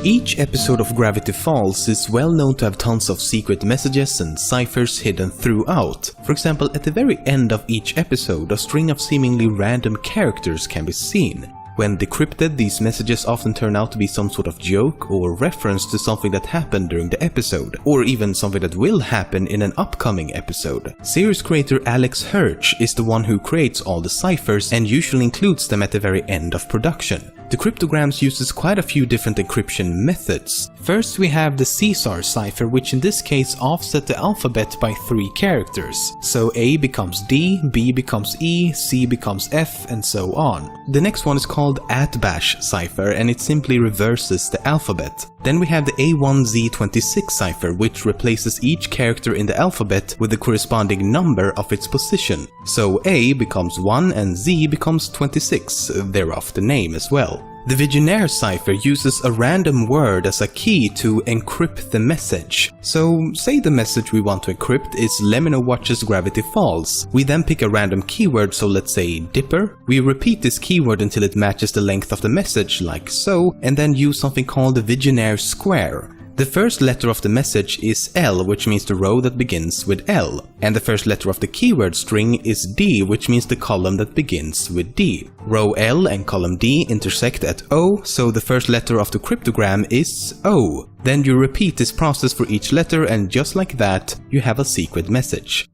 Each episode of Gravity Falls is well known to have tons of secret messages and ciphers hidden throughout. For example, at the very end of each episode, a string of seemingly random characters can be seen. When decrypted, these messages often turn out to be some sort of joke or reference to something that happened during the episode, or even something that will happen in an upcoming episode. Series creator Alex Hirsch is the one who creates all the ciphers and usually includes them at the very end of production. The cryptograms uses quite a few different encryption methods. First we have the Caesar cipher, which in this case offset the alphabet by 3 characters. So A becomes D, B becomes E, C becomes F, and so on. The next one is called @bash cipher, and it simply reverses the alphabet. Then we have the A1Z26 cipher, which replaces each character in the alphabet with the corresponding number of its position. So A becomes 1 and Z becomes 26, thereof the name as well. The Visionaire cipher uses a random word as a key to encrypt the message. So, say the message we want to encrypt is Lemino watches Gravity Falls. We then pick a random keyword, so let's say Dipper. We repeat this keyword until it matches the length of the message, like so, and then use something called the Visionaire square. The first letter of the message is L, which means the row that begins with L. And the first letter of the keyword string is D, which means the column that begins with D. Row L and column D intersect at O, so the first letter of the cryptogram is O. Then you repeat this process for each letter, and just like that, you have a secret message.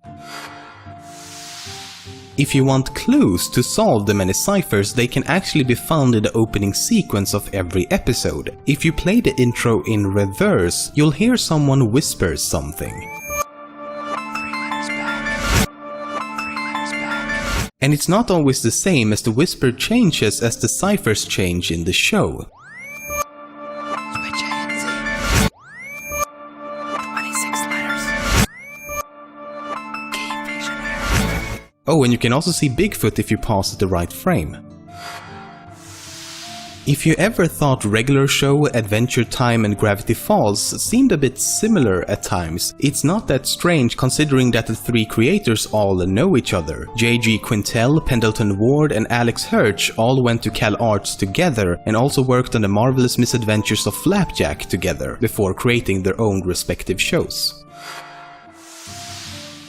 If you want clues to solve the many ciphers, they can actually be found in the opening sequence of every episode. If you play the intro in reverse, you'll hear someone whisper something. 3 letters back. 3 letters back. And it's not always the same, as the whisper changes as the ciphers change in the show. Switch A and Z. 26 letters. Key Visionaire. Oh, and you can also see Bigfoot if you pause at the right frame. If you ever thought Regular Show, Adventure Time and Gravity Falls seemed a bit similar at times, it's not that strange considering that the 3 creators all know each other. J.G. Quintel, Pendleton Ward and Alex Hirsch all went to Cal Arts together and also worked on the Marvelous Misadventures of Flapjack together before creating their own respective shows.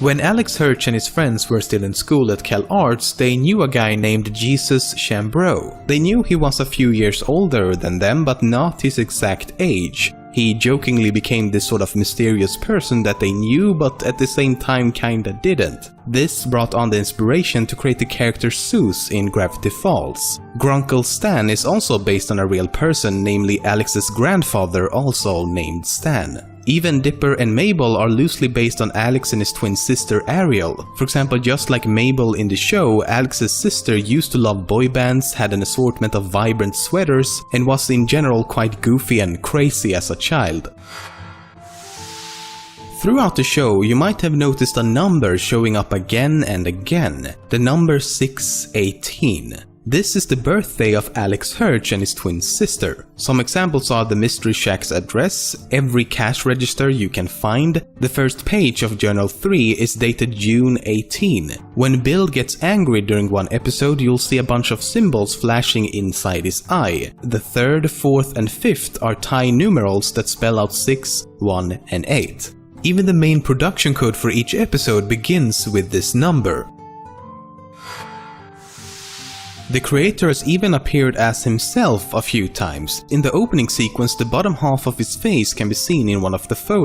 When Alex Hirsch and his friends were still in school at Cal Arts, they knew a guy named Jesus Chambreau. They knew he was a few years older than them, but not his exact age. He jokingly became this sort of mysterious person that they knew, but at the same time kinda didn't. This brought on the inspiration to create the character Zeus in Gravity Falls. Grunkle Stan is also based on a real person, namely Alex's grandfather, also named Stan. Even Dipper and Mabel are loosely based on Alex and his twin sister Ariel. For example, just like Mabel in the show, Alex's sister used to love boy bands, had an assortment of vibrant sweaters, and was in general quite goofy and crazy as a child. Throughout the show, you might have noticed a number showing up again and again. The number 618. This is the birthday of Alex Hirsch and his twin sister. Some examples are the Mystery Shack's address, every cash register you can find. The first page of Journal 3 is dated June 18. When Bill gets angry during one episode, you'll see a bunch of symbols flashing inside his eye. The 3rd, 4th and 5th are Thai numerals that spell out 6, 1 and 8. Even the main production code for each episode begins with this number. The creator has even appeared as himself a few times. In the opening sequence, the bottom half of his face can be seen in one of the photos.